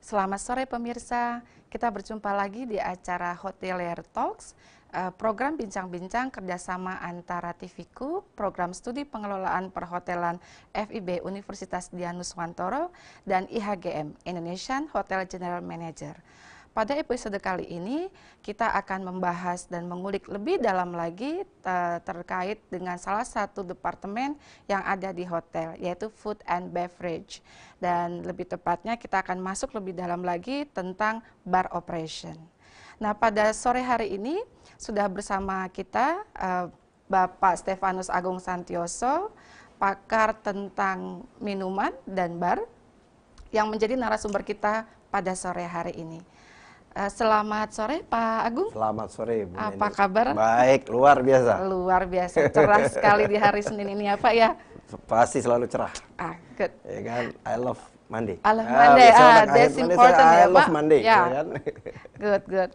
Selamat sore pemirsa, kita berjumpa lagi di acara Hotelier Talks, program bincang-bincang kerjasama antara TVku, program studi pengelolaan perhotelan FIB Universitas Dianuswantoro, dan IHGM, Indonesian Hotel General Manager. Pada episode kali ini, kita akan membahas dan mengulik lebih dalam lagi terkait dengan salah satu departemen yang ada di hotel, yaitu Food and Beverage. Dan lebih tepatnya kita akan masuk lebih dalam lagi tentang bar operation. Nah, pada sore hari ini sudah bersama kita Bapak Stefanus Agung Santioso, pakar tentang minuman dan bar, yang menjadi narasumber kita pada sore hari ini. Selamat sore Pak Agung. Selamat sore Bu Neni. Apa kabar? Baik, luar biasa. Luar biasa, cerah sekali di hari Senin ini ya Pak ya. Pasti selalu cerah. Good. Ya kan, I love Monday. I love Monday, that's important ya Pak. I love Monday, ya kan? Good.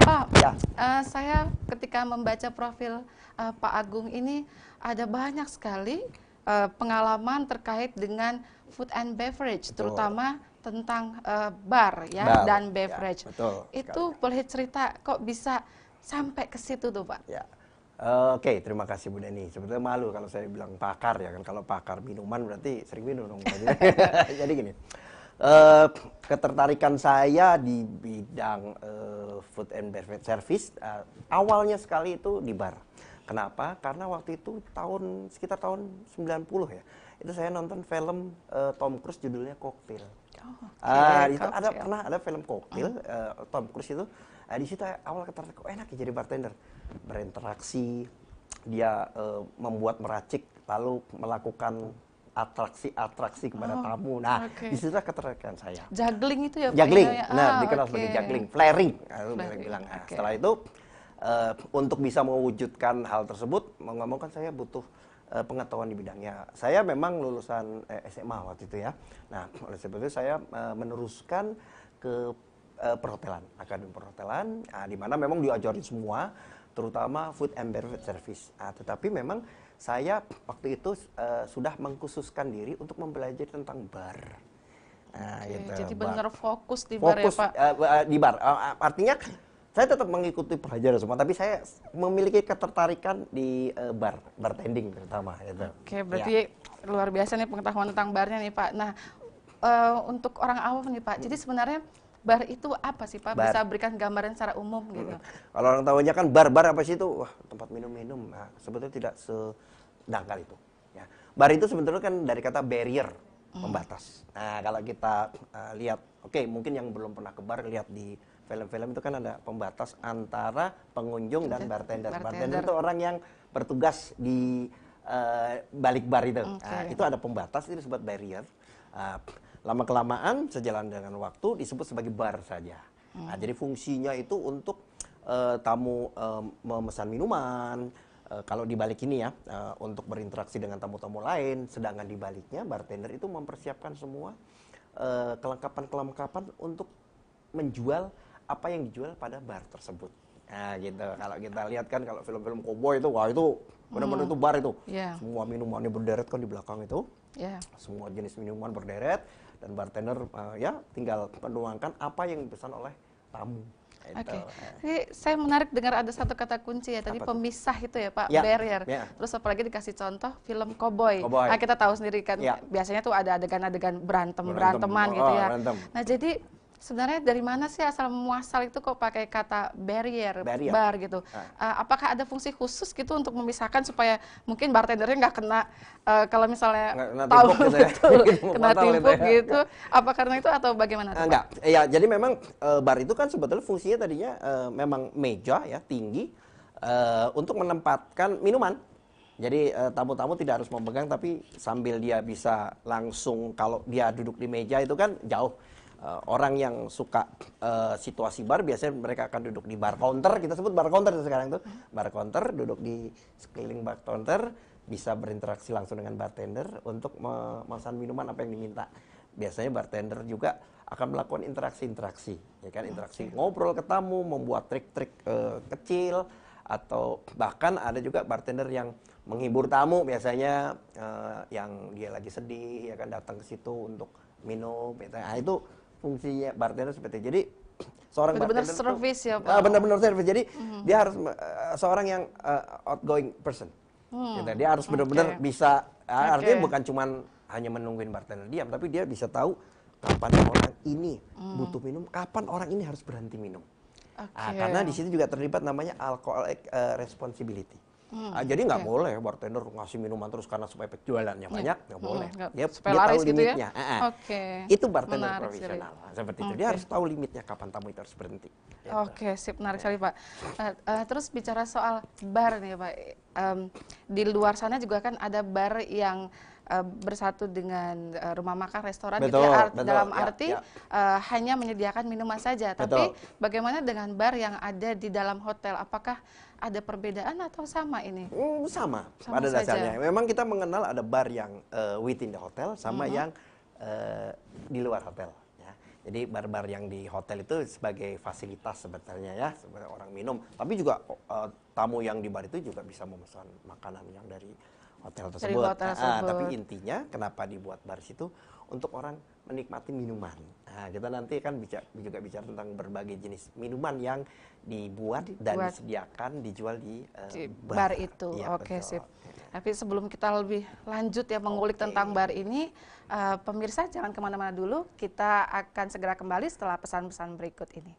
Pak, ya. Saya ketika membaca profil Pak Agung ini ada banyak sekali pengalaman terkait dengan food and beverage, terutama tentang bar ya dan beverage. Ya, betul itu sekali. Boleh cerita kok bisa sampai ke situ tuh Pak? Ya. Oke, terima kasih Bu Neni. Sebetulnya malu kalau saya bilang pakar ya kan, kalau pakar minuman berarti sering minum dong. Jadi gini, ketertarikan saya di bidang food and beverage service awalnya sekali itu di bar. Kenapa? Karena waktu itu sekitar tahun 90 ya. Itu saya nonton film Tom Cruise judulnya Cocktail. Itu pernah ada film Cocktail, Tom Cruise itu. Di situ awal ketertarik, enak ya jadi bartender, berinteraksi, dia membuat meracik, lalu melakukan atraksi kepada tamu. Nah, disitulah ketertarikan saya. Juggling itu ya Pak? Juggling, dikenal sebagai juggling, flaring. Bilang. Setelah itu, untuk bisa mewujudkan hal tersebut, mau nggak mau kan saya butuh pengetahuan di bidangnya. Saya memang lulusan SMA waktu itu ya. Nah, oleh sebab itu saya meneruskan ke perhotelan, akademi perhotelan, di mana memang diajarin semua, terutama food and beverage service. Tetapi memang saya waktu itu sudah mengkhususkan diri untuk mempelajari tentang bar. Gitu, jadi benar fokus di bar ya Pak? Di bar, artinya saya tetap mengikuti pelajaran semua, tapi saya memiliki ketertarikan di bartending terutama. Gitu. Oke, berarti luar biasa nih pengetahuan tentang barnya nih Pak. Nah, untuk orang awam nih Pak, jadi sebenarnya bar itu apa sih Pak? Bisa berikan gambaran secara umum gitu. Kalau orang tahunya kan bar apa sih itu? Wah, tempat minum-minum. Nah, sebetulnya tidak sedangkal itu. Ya. Bar itu sebetulnya kan dari kata barrier, pembatas. Nah, kalau kita lihat, mungkin yang belum pernah ke bar, lihat di film-film itu kan ada pembatas antara pengunjung dan bartender. Bartender itu orang yang bertugas di balik bar itu. Itu ada pembatas, itu disebut barrier. Lama-kelamaan sejalan dengan waktu disebut sebagai bar saja. Jadi fungsinya itu untuk tamu memesan minuman, kalau di balik ini ya, untuk berinteraksi dengan tamu-tamu lain, sedangkan di baliknya bartender itu mempersiapkan semua kelengkapan-kelengkapan untuk menjual apa yang dijual pada bar tersebut. Nah gitu, kalau kita lihat kan kalau film-film cowboy itu, wah itu benar-benar itu bar itu. Semua minumannya berderet kan di belakang itu. Semua jenis minuman berderet dan bartender tinggal menuangkan apa yang dipesan oleh tamu. Jadi saya menarik dengar ada satu kata kunci ya tadi, pemisah itu ya Pak, barrier. Terus apalagi dikasih contoh film cowboy. Kita tahu sendiri kan biasanya tuh ada adegan-adegan beranteman gitu ya. Nah jadi sebenarnya dari mana sih asal muasal itu kok pakai kata barrier. Bar gitu? Apakah ada fungsi khusus gitu untuk memisahkan supaya mungkin bartendernya nggak kena kalau misalnya tahu kena timpuk gitu? Apa karena itu atau bagaimana? Enggak, ya jadi memang bar itu kan sebetulnya fungsinya tadinya memang meja ya tinggi untuk menempatkan minuman. Jadi tamu-tamu tidak harus memegang, tapi sambil dia bisa langsung, kalau dia duduk di meja itu kan jauh. Orang yang suka situasi bar biasanya mereka akan duduk di bar counter, kita sebut bar counter sekarang tuh, bar counter, duduk di sekeliling bar counter, bisa berinteraksi langsung dengan bartender untuk memesan minuman apa yang diminta. biasanya bartender juga akan melakukan interaksi-interaksi, ya kan, interaksi ngobrol ke tamu, membuat trik-trik kecil, atau bahkan ada juga bartender yang menghibur tamu biasanya, yang dia lagi sedih, ya kan, datang ke situ untuk minum. Nah, itu fungsinya bartender seperti itu. Jadi seorang Benar-benar bartender service ya, Pak. benar-benar service. Jadi dia harus seorang yang outgoing person. Gitu. Dia harus benar-benar bisa, artinya bukan cuman hanya menungguin bartender diam, tapi dia bisa tahu kapan orang ini butuh minum, kapan orang ini harus berhenti minum. Karena di situ juga terlibat namanya alcoholic responsibility. Jadi nggak boleh bartender ngasih minuman terus karena supaya jualannya banyak, nggak boleh. Dia tahu gitu limitnya. Ya? Itu bartender Menarik profesional. Seperti itu. Dia harus tahu limitnya kapan tamu itu harus berhenti. Gitu. Oke, sip, menarik sekali Pak. Terus bicara soal bar nih Pak, di luar sana juga kan ada bar yang bersatu dengan rumah makan, restoran, gitu ya, dalam arti hanya menyediakan minuman saja. Tapi bagaimana dengan bar yang ada di dalam hotel? Apakah ada perbedaan atau sama ini? Sama pada dasarnya. Memang kita mengenal ada bar yang within the hotel sama yang di luar hotel. Ya. Jadi bar-bar yang di hotel itu sebagai fasilitas sebetulnya ya, sebagai orang minum. Tapi juga tamu yang di bar itu juga bisa memesan makanan yang dari hotel tersebut. Tapi intinya kenapa dibuat bar situ untuk orang menikmati minuman. Nah, kita nanti kan juga bicara tentang berbagai jenis minuman yang dibuat dan disediakan dijual di bar itu. Ya, Oke, sip. Tapi sebelum kita lebih lanjut ya mengulik tentang bar ini, pemirsa jangan kemana-mana dulu. Kita akan segera kembali setelah pesan-pesan berikut ini.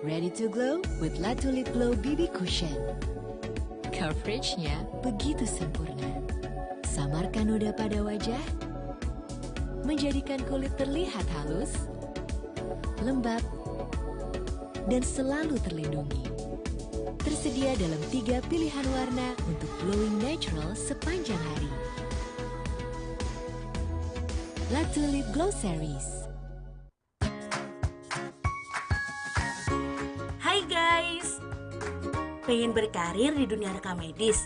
Ready to glow with La Tulip Glow BB Cushion. Coveragenya begitu sempurna. Samarkan noda pada wajah, menjadikan kulit terlihat halus, lembab, dan selalu terlindungi. Tersedia dalam 3 pilihan warna untuk glowing natural sepanjang hari. La Tulip Glow Series. Hai guys, pengen berkarir di dunia rekam medis.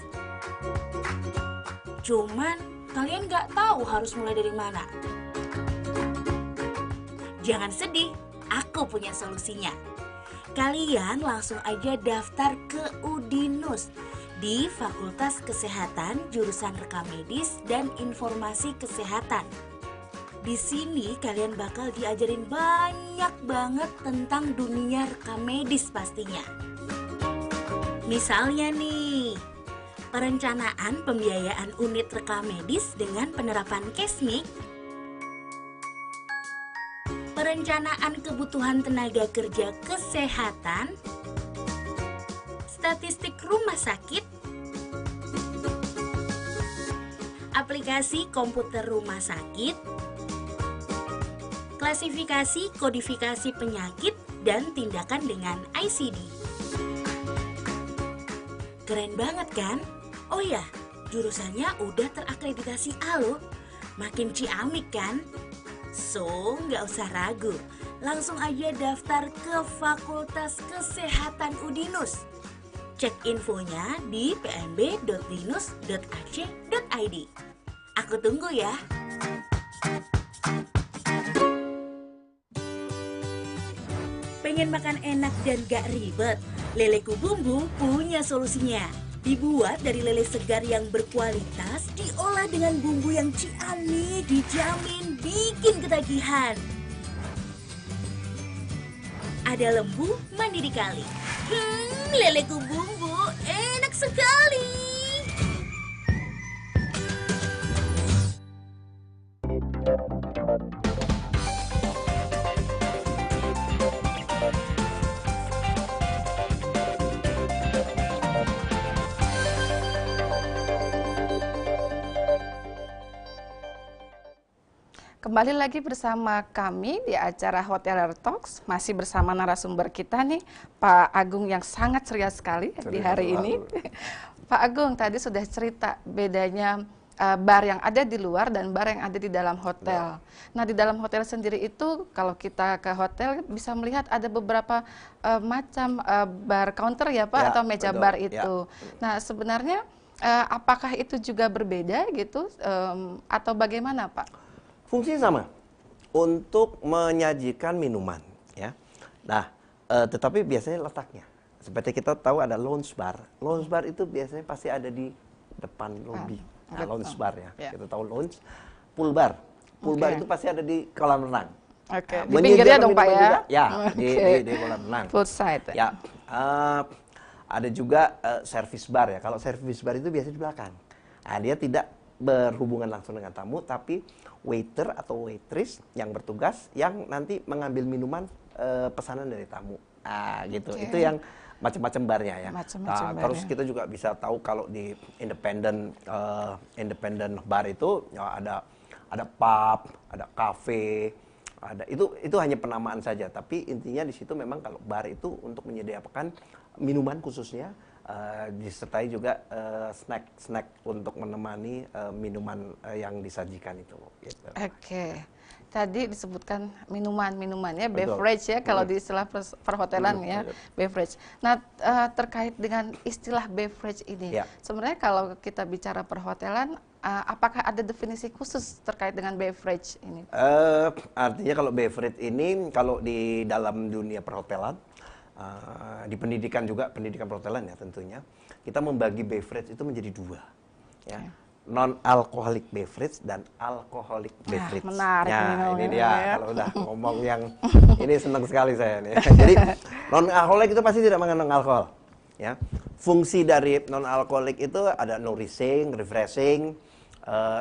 Cuman kalian nggak tahu harus mulai dari mana. Jangan sedih, aku punya solusinya. Kalian langsung aja daftar ke Udinus di Fakultas Kesehatan jurusan Rekam Medis dan Informasi Kesehatan. Di sini kalian bakal diajarin banyak banget tentang dunia rekam medis pastinya. Misalnya nih, perencanaan pembiayaan unit rekam medis dengan penerapan Kesmik, perencanaan kebutuhan tenaga kerja kesehatan, statistik rumah sakit, aplikasi komputer rumah sakit, klasifikasi kodifikasi penyakit, dan tindakan dengan ICD. Keren banget kan? Oh ya, jurusannya udah terakreditasi A loh. Makin ciamik kan? So, nggak usah ragu. Langsung aja daftar ke Fakultas Kesehatan Udinus. Cek infonya di pmb.dinus.ac.id. Aku tunggu ya. Pengen makan enak dan gak ribet? Leleku Bumbu punya solusinya. Dibuat dari lele segar yang berkualitas, diolah dengan bumbu yang ciamik, dijamin bikin ketagihan. Ada lembu mandi di kali. Leleku Bumbu enak sekali. Kembali lagi bersama kami di acara Hotelier Talks, masih bersama narasumber kita nih, Pak Agung yang sangat ceria sekali di hari ini. Pak Agung tadi sudah cerita bedanya bar yang ada di luar dan bar yang ada di dalam hotel. Nah, di dalam hotel sendiri itu kalau kita ke hotel bisa melihat ada beberapa macam bar counter ya Pak, atau meja betul. bar itu. Nah, sebenarnya apakah itu juga berbeda gitu atau bagaimana Pak? Fungsinya sama, untuk menyajikan minuman, ya. Nah, tetapi biasanya letaknya, seperti kita tahu ada lounge bar. Lounge bar itu biasanya pasti ada di depan lobby. Nah, lounge bar ya. Kita tahu lounge. Pool bar. Pool bar itu pasti ada di kolam renang. Oke, Nah, di pinggirnya dong Pak ya? juga. Ya, di kolam renang. Poolside. Ya, ada juga service bar ya. Kalau service bar itu biasanya di belakang. Nah, dia tidak berhubungan langsung dengan tamu, tapi waiter atau waitress yang bertugas yang nanti mengambil minuman pesanan dari tamu. Nah, gitu. Itu yang macam-macam barnya ya. Macam-macam bar terus ya. kita juga bisa tahu kalau di independent bar itu ya ada pub, ada cafe, ada itu hanya penamaan saja, tapi intinya di situ memang kalau bar itu untuk menyediakan minuman khususnya, disertai juga snack untuk menemani minuman yang disajikan itu. Gitu. Oke. Tadi disebutkan minuman-minumannya, Betul. beverage ya, kalau di istilah perhotelan ya, betul. beverage. Nah, terkait dengan istilah beverage ini, sebenarnya kalau kita bicara perhotelan, apakah ada definisi khusus terkait dengan beverage ini? Artinya kalau beverage ini, kalau di dalam dunia perhotelan, di pendidikan juga, pendidikan perhotelan ya tentunya, kita membagi beverage itu menjadi dua, ya. Non-alcoholic beverage dan alcoholic beverage. Menarik ini dia ya. kalau udah ngomong yang ini senang sekali saya nih. Jadi non-alcoholic itu pasti tidak mengandung alkohol, ya. Fungsi dari non-alcoholic itu ada nourishing, refreshing,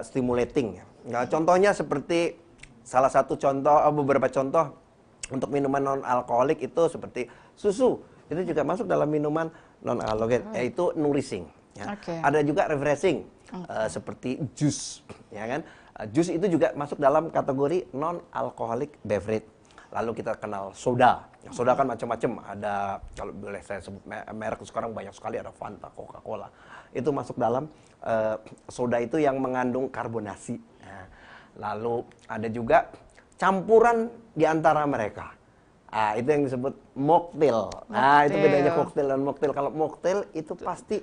stimulating. Nah, contohnya seperti salah satu contoh, beberapa contoh untuk minuman non-alkoholik itu seperti susu. Itu juga masuk dalam minuman non-alkoholik, yaitu nourishing. Ya. Ada juga refreshing. Seperti jus, ya kan? Jus itu juga masuk dalam kategori non-alcoholic beverage. Lalu kita kenal soda. Soda kan macam-macam. Ada, kalau boleh saya sebut merek sekarang banyak sekali, ada Fanta, Coca-Cola. Itu masuk dalam soda itu yang mengandung karbonasi. Nah, lalu ada juga campuran di antara mereka. Itu yang disebut mocktail. Itu bedanya cocktail dan mocktail. Kalau mocktail itu pasti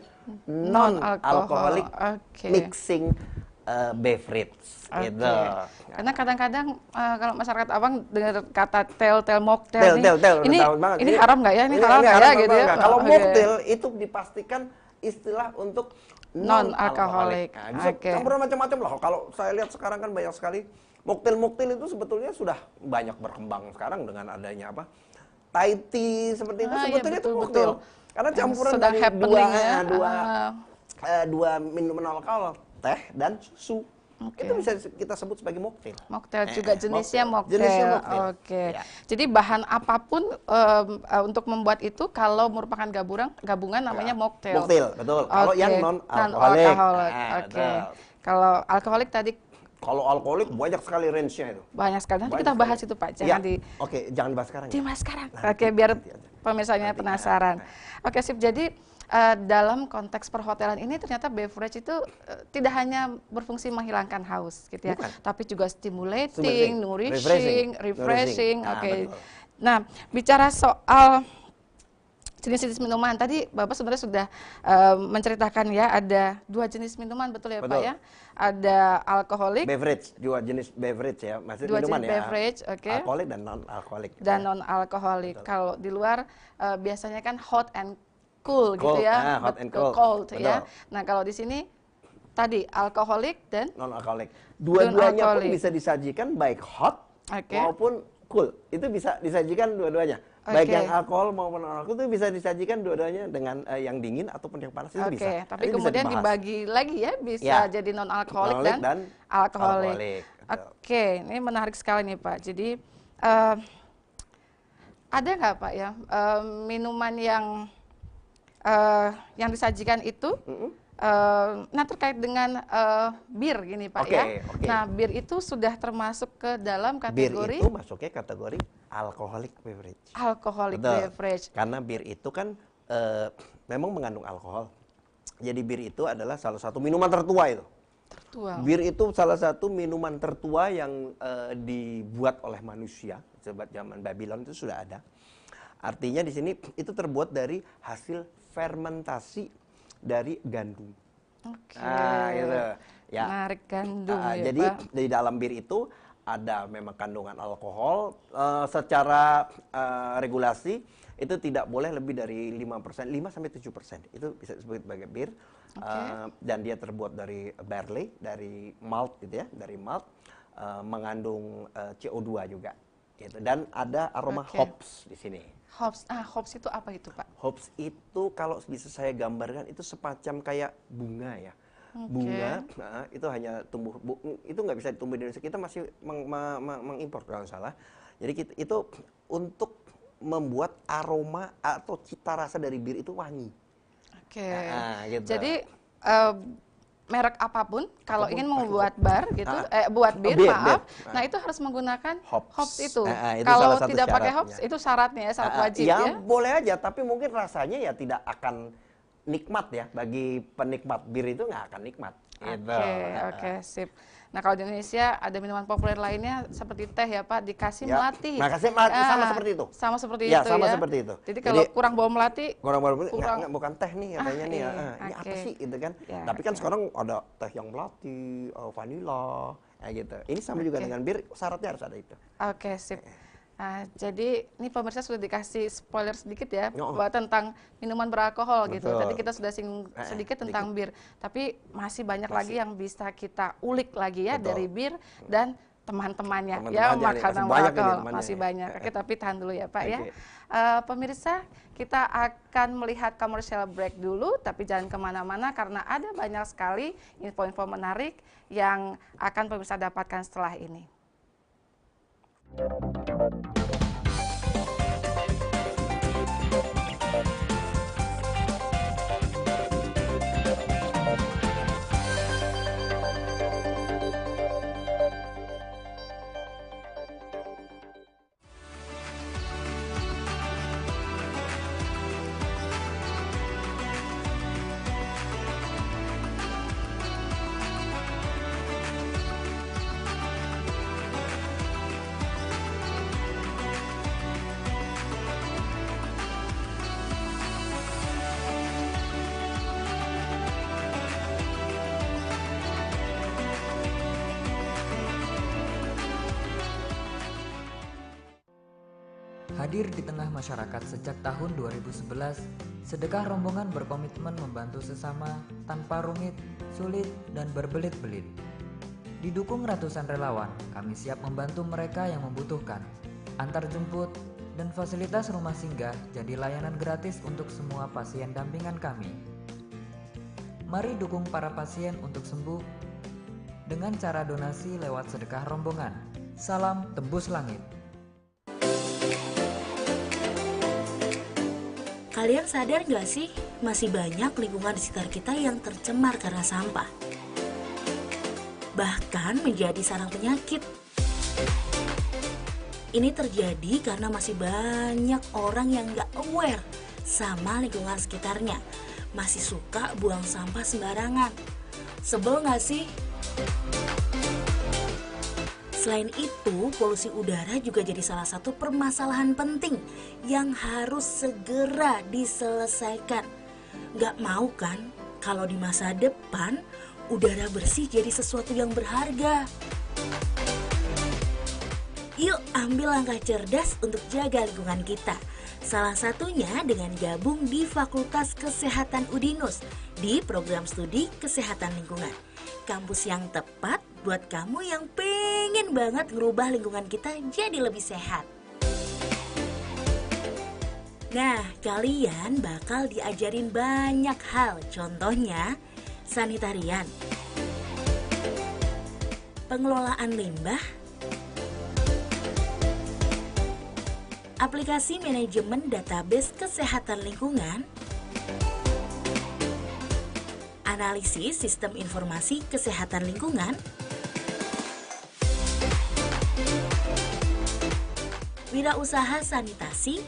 non-alcoholic mixing beverage. Gitu. Karena kadang-kadang kalau masyarakat awam dengar kata tel mocktail ini haram nggak ya? Ini halal nggak ya? Gitu ya? Kalau mocktail itu dipastikan istilah untuk non-alcoholic. Bisa campuran macam-macam lah. Kalau saya lihat sekarang kan banyak sekali mocktail itu sebetulnya sudah banyak berkembang sekarang dengan adanya apa? Thai tea seperti itu sebetulnya itu mocktail. Karena campuran dari dua minuman alkohol, teh dan susu. Itu bisa kita sebut sebagai mocktail. Mocktail juga jenisnya mocktail. Ya. Jadi bahan apapun untuk membuat itu kalau merupakan gabungan namanya mocktail. Mocktail, betul. Kalau yang non-alkoholik. Kalau alkoholik tadi. Kalau alkoholik banyak sekali range-nya itu. Banyak sekali. Nanti kita bahas itu Pak. Jangan jangan dibahas sekarang. Dibahas sekarang. Biar pemirsanya penasaran. Sip. Jadi dalam konteks perhotelan ini ternyata beverage itu tidak hanya berfungsi menghilangkan haus gitu ya, tapi juga stimulating, nourishing, refreshing. Nah, bicara soal jenis-jenis minuman tadi Bapak sebenarnya sudah menceritakan ya, ada 2 jenis minuman, betul ya Pak ya? Ada alkoholik, beverage, 2 jenis beverage ya, maksudnya 2 minuman jenis ya. Beverage, alkoholik dan non-alkoholik. Dan non-alkoholik. Kalau di luar biasanya kan hot and cool gitu ya. Hot and cold. Ya. Nah, kalau di sini tadi alkoholik dan non-alkoholik. Dua-duanya pun bisa disajikan baik hot maupun cool. Itu bisa disajikan dua-duanya. Baik yang alkohol maupun non-alkohol itu bisa disajikan dua-duanya dengan yang dingin ataupun yang panas itu bisa. Tapi kemudian dibagi lagi ya, bisa jadi non-alkoholik dan alkoholik. Ini menarik sekali nih Pak. Jadi ada nggak Pak ya minuman yang disajikan itu Nah terkait dengan bir gini Pak Oke, ya. oke. Nah bir itu sudah termasuk ke dalam Bir kategori itu masuknya kategori alcoholic beverage. alcoholic Betul. beverage. Karena bir itu kan memang mengandung alkohol. Jadi bir itu adalah salah satu minuman tertua itu. Tertua. Bir itu salah satu minuman tertua yang dibuat oleh manusia. Sejak zaman Babylon itu sudah ada. Artinya di sini itu terbuat dari hasil fermentasi dari gandum. Oke. Gitu. Ya. Menarik gandum ya Jadi Pak. di dalam bir itu ada memang kandungan alkohol. Secara regulasi itu tidak boleh lebih dari 5%, 5-7%. Itu bisa disebut sebagai bir. Dan dia terbuat dari barley, dari malt gitu ya, dari malt, mengandung CO2 juga. Gitu. Dan ada aroma hops di sini. Hops, hops itu apa itu Pak? Hops itu kalau bisa saya gambarkan itu semacam kayak bunga ya. Bunga itu hanya tumbuh, itu nggak bisa tumbuh di Indonesia. Kita masih mengimpor kalau nggak salah. Jadi itu untuk membuat aroma atau cita rasa dari bir itu wangi. Oke. Gitu. Jadi merek apapun kalau ingin membuat bar gitu, buat bir, bir. Nah itu harus menggunakan hops itu. Itu Kalau salah satu tidak pakai syaratnya. hops itu syaratnya ya, syarat wajib ya. ya. Boleh aja, tapi mungkin rasanya ya tidak akan nikmat ya. Bagi penikmat bir itu nggak akan nikmat. Gitu. Oke, sip. Nah kalau di Indonesia ada minuman populer lainnya seperti teh ya Pak, dikasih melati. Sama seperti itu. Sama seperti Ya, itu sama ya. seperti itu. Jadi kalau kurang bawa melati, bukan teh nih katanya nih. Ini apa sih gitu kan? Ya, Tapi kan sekarang ada teh yang melati, vanila, gitu. Ini sama juga dengan bir, syaratnya harus ada itu. Oke, sip. Jadi ini pemirsa sudah dikasih spoiler sedikit ya bahwa tentang minuman beralkohol gitu. Tadi kita sudah singgung sedikit tentang bir, tapi masih banyak lagi yang bisa kita ulik lagi ya dari bir dan teman-temannya ya, makanan beralkohol masih banyak. Oke, tapi tahan dulu ya Pak ya. Pemirsa, kita akan melihat commercial break dulu, tapi jangan kemana-mana karena ada banyak sekali info-info menarik yang akan pemirsa dapatkan setelah ini. Hadir di tengah masyarakat sejak tahun 2011, sedekah rombongan berkomitmen membantu sesama tanpa rumit, sulit, dan berbelit-belit. Didukung ratusan relawan, kami siap membantu mereka yang membutuhkan. Antar jemput dan fasilitas rumah singgah jadi layanan gratis untuk semua pasien dampingan kami. Mari dukung para pasien untuk sembuh dengan cara donasi lewat sedekah rombongan. Salam tembus langit. Kalian sadar gak sih, masih banyak lingkungan di sekitar kita yang tercemar karena sampah. Bahkan menjadi sarang penyakit. Ini terjadi karena masih banyak orang yang gak aware sama lingkungan sekitarnya. Masih suka buang sampah sembarangan. Sebel gak sih? Selain itu, polusi udara juga jadi salah satu permasalahan penting yang harus segera diselesaikan. Gak mau kan kalau di masa depan udara bersih jadi sesuatu yang berharga. Yuk ambil langkah cerdas untuk jaga lingkungan kita. Salah satunya dengan gabung di Fakultas Kesehatan Udinus di program studi Kesehatan Lingkungan. Kampus yang tepat buat kamu yang pengen banget ngerubah lingkungan kita jadi lebih sehat. Nah, kalian bakal diajarin banyak hal, contohnya sanitarian, pengelolaan limbah, aplikasi manajemen database kesehatan lingkungan, analisis sistem informasi kesehatan lingkungan, wirausaha sanitasi,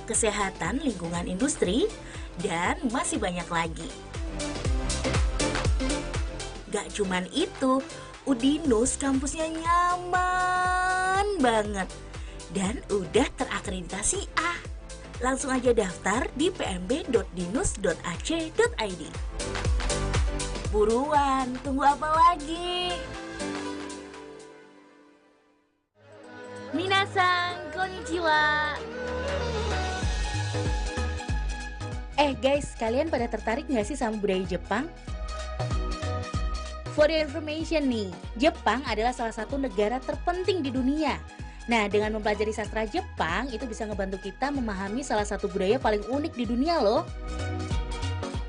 kesehatan lingkungan industri, dan masih banyak lagi. Gak cuman itu, Udinus kampusnya nyaman banget dan udah terakreditasi A. Langsung aja daftar di pmb.dinus.ac.id. Buruan, tunggu apa lagi? Minasan, konnichiwa. Guys, kalian pada tertarik nggak sih sama budaya Jepang? For your information nih, Jepang adalah salah satu negara terpenting di dunia. Nah, dengan mempelajari sastra Jepang, itu bisa ngebantu kita memahami salah satu budaya paling unik di dunia loh.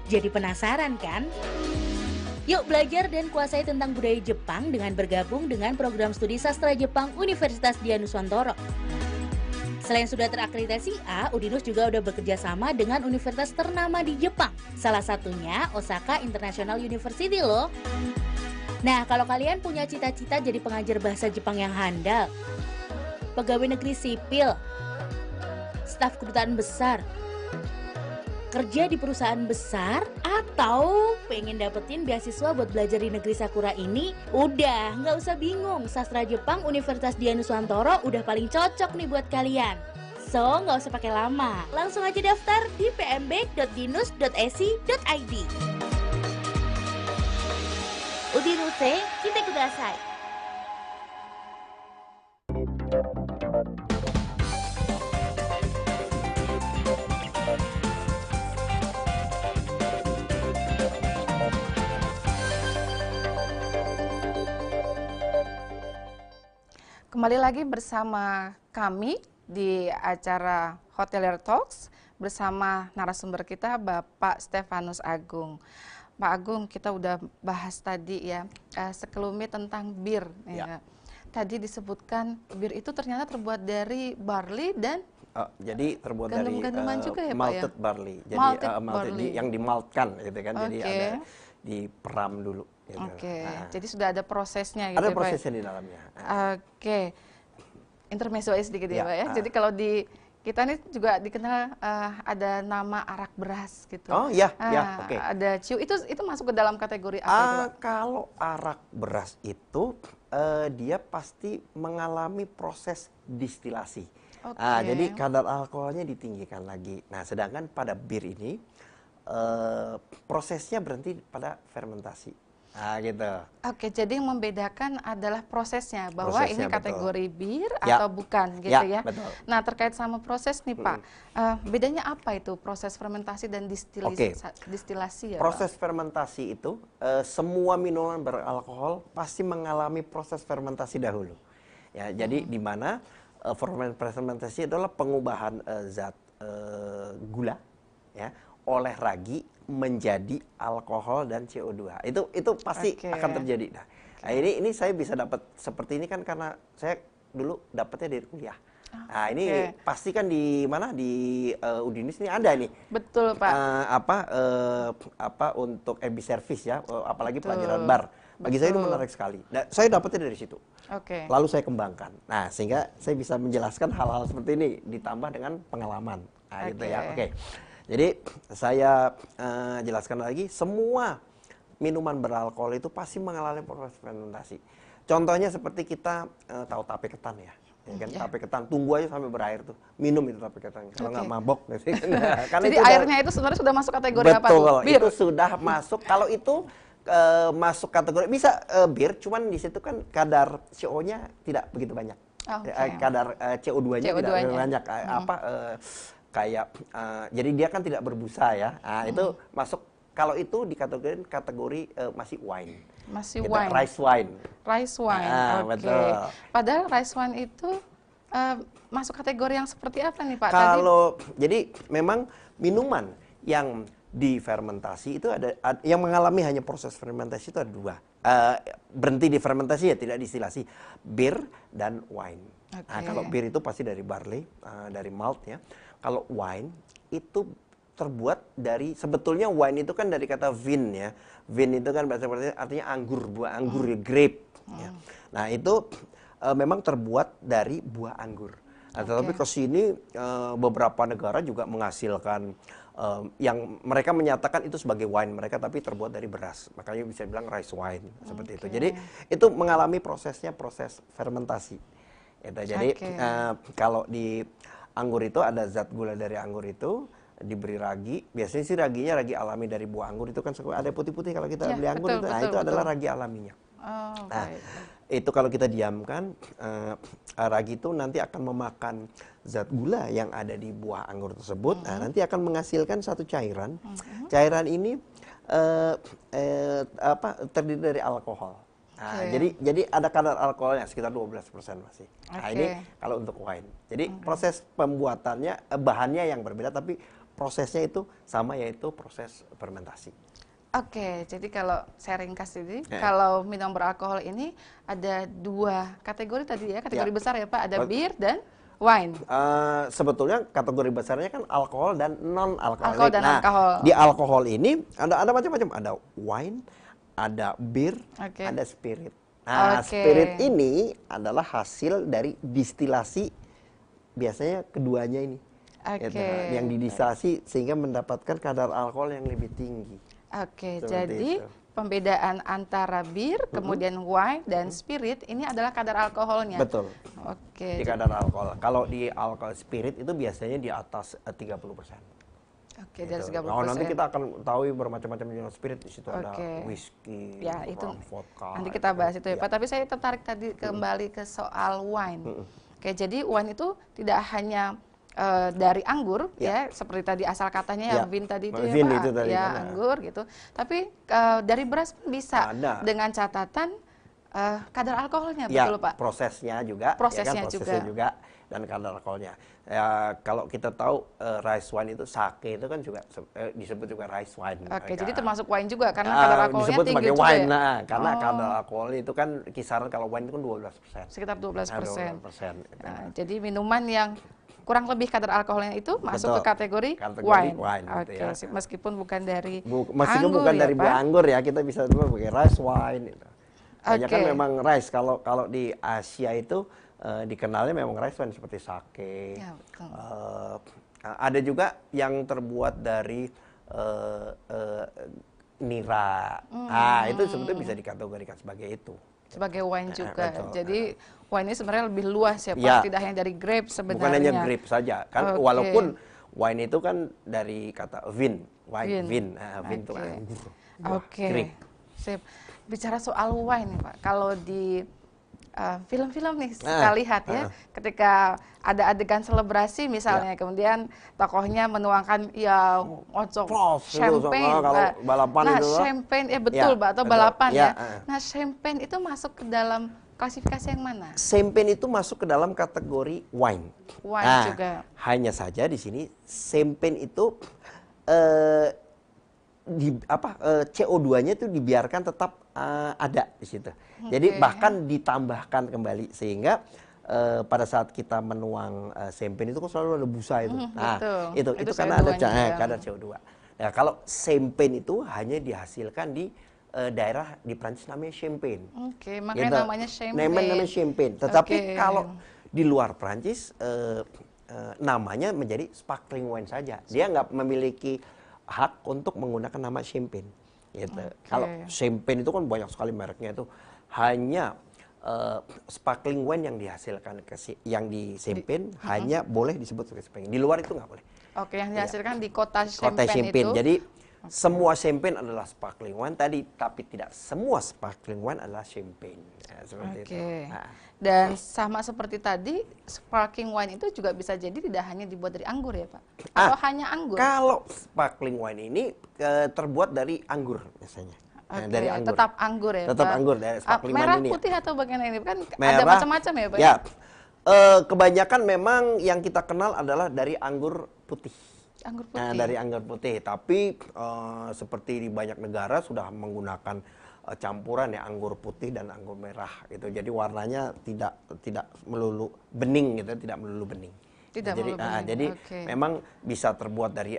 Jadi penasaran kan? Yuk belajar dan kuasai tentang budaya Jepang dengan bergabung dengan program studi sastra Jepang Universitas Dianuswantoro. Selain sudah terakreditasi A, Udinus juga udah bekerja sama dengan universitas ternama di Jepang. Salah satunya Osaka International University loh. Nah, kalau kalian punya cita-cita jadi pengajar bahasa Jepang yang handal, pegawai negeri sipil, staf kedutaan besar, kerja di perusahaan besar, atau pengen dapetin beasiswa buat belajar di negeri Sakura ini, udah nggak usah bingung, sastra Jepang Universitas Dianuswantoro udah paling cocok nih buat kalian. So, nggak usah pakai lama, langsung aja daftar di pmb.dinus.ec.id. Udinuse, kita kudasai. Kembali lagi bersama kami di acara Hotelier Talks bersama narasumber kita Bapak Stefanus Agung. Pak Agung, kita udah bahas tadi ya sekelumit tentang bir. Ya. Tadi disebutkan bir itu ternyata terbuat dari barley dan jadi terbuat gandum-ganduman dari juga ya, Pak, malted ya? barley. Jadi Malted malted barley. yang dimaltkan gitu kan. Jadi Oke. ada diperam dulu gitu. Oke, Nah, jadi sudah ada prosesnya gitu ada ya, Pak ya? prosesnya di dalamnya. Oke, intermezzo aja sedikit ya, Ya, Pak ya. Jadi kalau di kita nih juga dikenal ada nama arak beras gitu. Oh iya, ya, oke. Ada ciu, itu masuk ke dalam kategori apa itu, Pak? Kalau arak beras itu dia pasti mengalami proses distilasi. Oke. Jadi kadar alkoholnya ditinggikan lagi. Nah, sedangkan pada bir ini prosesnya berhenti pada fermentasi. Nah, gitu. Oke, jadi yang membedakan adalah prosesnya, bahwa Prosesnya, ini kategori bir Ya. atau bukan gitu ya. Betul. Nah, terkait sama proses nih, Pak, bedanya apa itu proses fermentasi dan distilasi ya, Pak? Proses fermentasi itu semua minuman beralkohol pasti mengalami proses fermentasi dahulu. Ya, jadi di mana fermentasi adalah pengubahan zat gula ya oleh ragi menjadi alkohol dan CO2. Itu pasti akan terjadi. Nah, ini saya bisa dapat seperti ini kan karena saya dulu dapatnya dari kuliah. Nah, ini pasti kan di mana di Udinus ini ada nih. Betul, Pak. Untuk MB service ya, apalagi pelajaran bar. Bagi saya itu menarik sekali. Nah, saya dapatnya dari situ. Oke. Lalu saya kembangkan. Nah, sehingga saya bisa menjelaskan hal-hal seperti ini ditambah dengan pengalaman. Nah, gitu ya. Oke. Jadi saya jelaskan lagi, semua minuman beralkohol itu pasti mengalami proses fermentasi. Contohnya seperti kita tahu tape ketan ya. Kan tape ketan tunggu aja sampai berair tuh, minum itu tape ketan kalau nggak mabok. Nah, jadi airnya itu sebenarnya sudah masuk kategori apa tuh? Betul, Bir. itu sudah masuk. Kalau itu masuk kategori bisa bir, cuman di situ kan kadar CO-nya tidak begitu banyak. Kadar CO2-nya tidak banyak. Jadi dia kan tidak berbusa ya. Nah, itu masuk. Kalau itu dikategorikan kategori masih wine. Masih gitu, wine. Rice wine. Rice wine. Oke. Betul. Padahal rice wine itu masuk kategori yang seperti apa nih, Pak? Jadi memang minuman yang difermentasi itu ada yang mengalami hanya proses fermentasi itu ada dua. Berhenti di fermentasi ya tidak distilasi. Bir dan wine. Nah, kalau bir itu pasti dari barley, dari malt ya. Kalau wine itu terbuat dari, sebetulnya wine itu kan dari kata vin ya. Vin itu kan bahasa Prancis artinya anggur, buah anggur, ya, grape. Ya. Nah itu memang terbuat dari buah anggur. Nah, tetapi ke sini beberapa negara juga menghasilkan yang mereka menyatakan itu sebagai wine mereka, tapi terbuat dari beras. Makanya bisa bilang rice wine seperti itu. Jadi itu mengalami prosesnya proses fermentasi. Gitu. Jadi kalau di anggur itu ada zat gula dari anggur itu diberi ragi. Biasanya sih raginya ragi alami dari buah anggur itu kan ada putih-putih kalau kita beli anggur itu. Nah itu adalah ragi alaminya. Nah itu kalau kita diamkan, ragi itu nanti akan memakan zat gula yang ada di buah anggur tersebut. Nah nanti akan menghasilkan satu cairan. Cairan ini terdiri dari alkohol. Nah, jadi ada kadar alkoholnya sekitar 12% masih. Nah, ini kalau untuk wine. Jadi proses pembuatannya, bahannya yang berbeda, tapi prosesnya itu sama, yaitu proses fermentasi. Oke, jadi kalau saya ringkas ini, kalau minum beralkohol ini ada 2 kategori tadi ya, kategori besar ya Pak, ada bir dan wine. Sebetulnya kategori besarnya kan alkohol dan non-alkoholik. Alkohol dan alkohol. Di alkohol ini ada macam-macam, ada wine, ada bir, ada spirit. Nah, spirit ini adalah hasil dari distilasi, biasanya keduanya ini. Yang didistilasi sehingga mendapatkan kadar alkohol yang lebih tinggi. Jadi pembedaan antara bir, kemudian wine dan spirit ini adalah kadar alkoholnya. Betul. Di kadar alkohol. Kalau di alkohol spirit itu biasanya di atas 30%. Dari 30%. Nah, nanti kita akan tahu bermacam-macam jenis spirit, di situ ada whisky, ya, itu vodka. Nanti kita bahas itu ya Pak. Tapi saya tertarik tadi kembali ke soal wine. Jadi wine itu tidak hanya dari anggur ya, seperti tadi asal katanya vin tadi itu ya Pak, tadi, anggur gitu. Tapi dari beras pun bisa dengan catatan kadar alkoholnya, betul Pak? Prosesnya juga, juga dan kadar alkoholnya. Ya, kalau kita tahu rice wine itu sake itu kan juga disebut juga rice wine. Jadi termasuk wine juga karena kadar alkoholnya disebut tinggi sebagai juga wine, ya? nah, karena kadar alkohol itu kan kisaran kalau wine itu kan 12%. Sekitar 12%. 12%. Jadi minuman yang kurang lebih kadar alkoholnya itu masuk ke kategori wine. Gitu ya. Meskipun bukan dari meskipun anggur, bukan ya, dari Pak? buah anggur ya, kita bisa sebut sebagai rice wine. Gitu. Banyak kan memang rice, kalau di Asia itu dikenalnya memang rice wine seperti sake. Ada juga yang terbuat dari nira. Itu sebetulnya bisa dikategorikan sebagai itu. Sebagai wine juga. Jadi wine ini sebenarnya lebih luas ya Pak, tidak hanya dari grape sebenarnya. Bukan hanya grape saja, kan walaupun wine itu kan dari kata vin, vin itu anggur. Grape. Sip. Bicara soal wine nih Pak, kalau di film-film nih kita lihat ya, ketika ada adegan selebrasi misalnya, kemudian tokohnya menuangkan ya champagne, kalau balapan itu, champagne betul Pak, atau balapan ya. Nah, champagne itu masuk ke dalam klasifikasi yang mana? Champagne itu masuk ke dalam kategori wine. Wine juga. Hanya saja di sini champagne itu CO2-nya itu dibiarkan tetap ada di situ. Jadi bahkan ditambahkan kembali sehingga pada saat kita menuang champagne itu kan selalu ada busa itu. Nah, itu karena ada kadar CO2. Nah, kalau champagne itu hanya dihasilkan di daerah di Prancis namanya Champagne. Makanya namanya champagne. Namanya champagne. Tetapi kalau di luar Prancis namanya menjadi sparkling wine saja. Dia nggak memiliki hak untuk menggunakan nama champagne. Gitu. Kalau champagne itu kan banyak sekali mereknya itu, hanya sparkling wine yang dihasilkan yang di champagne hanya boleh disebut sebagai champagne. Di luar itu nggak boleh. Yang dihasilkan di kota champagne itu. Jadi semua champagne adalah sparkling wine tadi, tapi tidak semua sparkling wine adalah champagne. Seperti itu. Dan sama seperti tadi, sparkling wine itu juga bisa jadi tidak hanya dibuat dari anggur ya Pak? Atau hanya anggur? Kalau sparkling wine ini terbuat dari anggur biasanya. Dari anggur. Tetap anggur ya Tetap Pak? anggur dari sparkling wine merah, ini. putih atau bagian ini? Kan merah, ada macam-macam ya Pak? Ya. Kebanyakan memang yang kita kenal adalah dari anggur putih. Anggur putih. Nah, dari anggur putih. Tapi seperti di banyak negara sudah menggunakan campuran ya anggur putih dan anggur merah gitu. Jadi warnanya tidak melulu bening gitu, tidak melulu bening. Tidak jadi melulu bening, jadi oke. memang bisa terbuat dari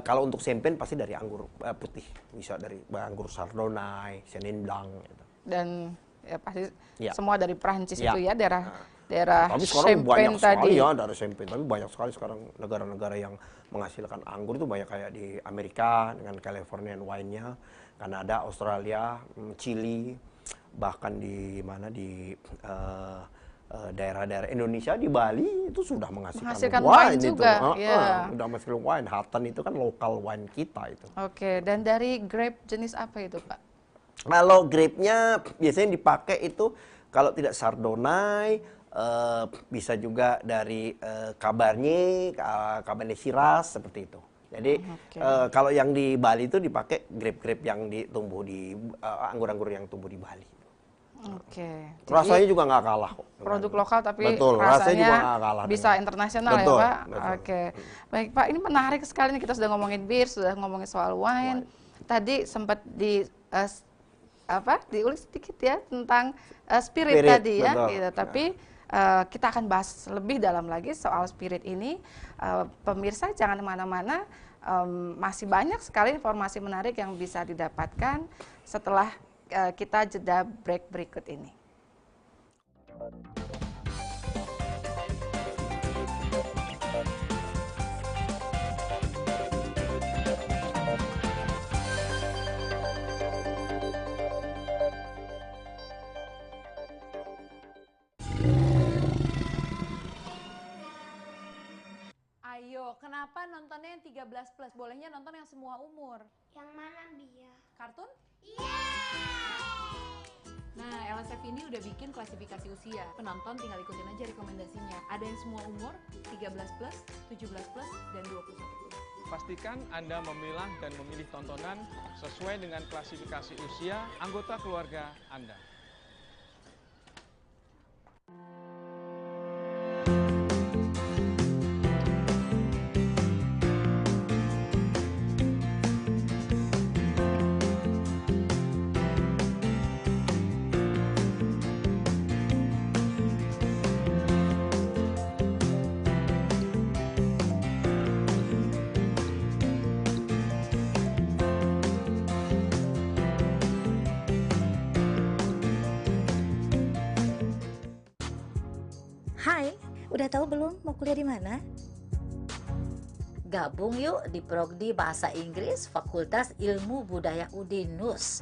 kalau untuk champagne pasti dari anggur putih, bisa dari anggur Chardonnay, Chenin Blanc gitu. Dan ya pasti Ya. semua dari Prancis Ya. itu ya, daerah Tapi sekarang Champagne banyak sekali tadi. ya dari champagne, tapi banyak sekali sekarang negara-negara yang menghasilkan anggur itu banyak, kayak di Amerika dengan Californian wine-nya, Kanada, Australia, Chili, bahkan di mana di daerah-daerah Indonesia, di Bali itu sudah Menghasilkan wine wine itu. juga, ya. Sudah menghasilkan wine. Hutton itu kan lokal wine kita itu. Oke, dan dari grape jenis apa itu, Pak? Kalau grape-nya biasanya dipakai itu kalau tidak Chardonnay, bisa juga dari Cabernet, Cabernet Shiraz seperti itu. Jadi Oke. kalau yang di Bali itu dipakai grape-grape yang tumbuh di anggur-anggur yang tumbuh di Bali. Oke. Jadi Rasanya juga nggak kalah kok. produk lokal tapi Betul, rasanya juga rasanya nggak kalah bisa dengan- internasional Betul, ya, Pak? betul. Oke. Baik, Pak, ini menarik sekali nih, kita sudah ngomongin bir, sudah ngomongin soal wine. Tadi sempat diulik sedikit ya tentang spirit Spirit, tadi ya, betul. gitu. Tapi kita akan bahas lebih dalam lagi soal spirit ini. Pemirsa jangan kemana-mana, masih banyak sekali informasi menarik yang bisa didapatkan setelah kita jeda break berikut ini. Ayo, kenapa nontonnya yang 13 plus? Bolehnya nonton yang semua umur. Yang mana Bia? Kartun? Nah, LSF ini udah bikin klasifikasi usia. Penonton tinggal ikutin aja rekomendasinya. Ada yang semua umur, 13 plus, 17 plus, dan 21 plus. Pastikan Anda memilah dan memilih tontonan sesuai dengan klasifikasi usia anggota keluarga Anda. Hai, udah tahu belum mau kuliah di mana? Gabung yuk di Prodi Bahasa Inggris Fakultas Ilmu Budaya UDINUS.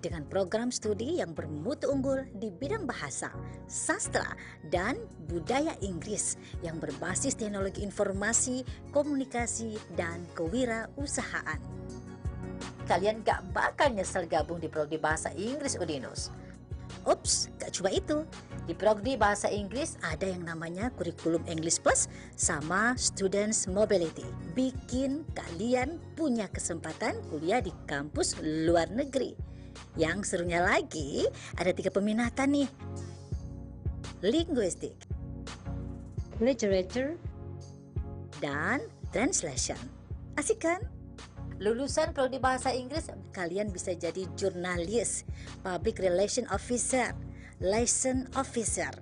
Dengan program studi yang bermutu unggul di bidang bahasa, sastra, dan budaya Inggris yang berbasis teknologi informasi, komunikasi, dan kewirausahaan. Kalian gak bakal nyesel gabung di Prodi Bahasa Inggris UDINUS. Ups, gak cuma itu. Di Prodi Bahasa Inggris ada yang namanya Kurikulum English Plus sama Students Mobility. Bikin kalian punya kesempatan kuliah di kampus luar negeri. Yang serunya lagi, ada 3 peminatan nih. Linguistik, Literature, dan Translation. Asik kan? Lulusan Prodi Bahasa Inggris, kalian bisa jadi jurnalis, public relation officer, liaison officer,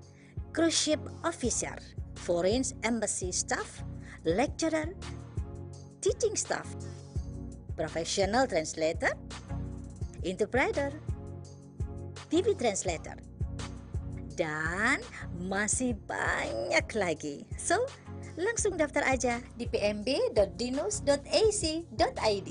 cruise ship officer, foreign embassy staff, lecturer, teaching staff, professional translator, interpreter, TV translator, dan masih banyak lagi. So, langsung daftar aja di pmb.dinus.ac.id.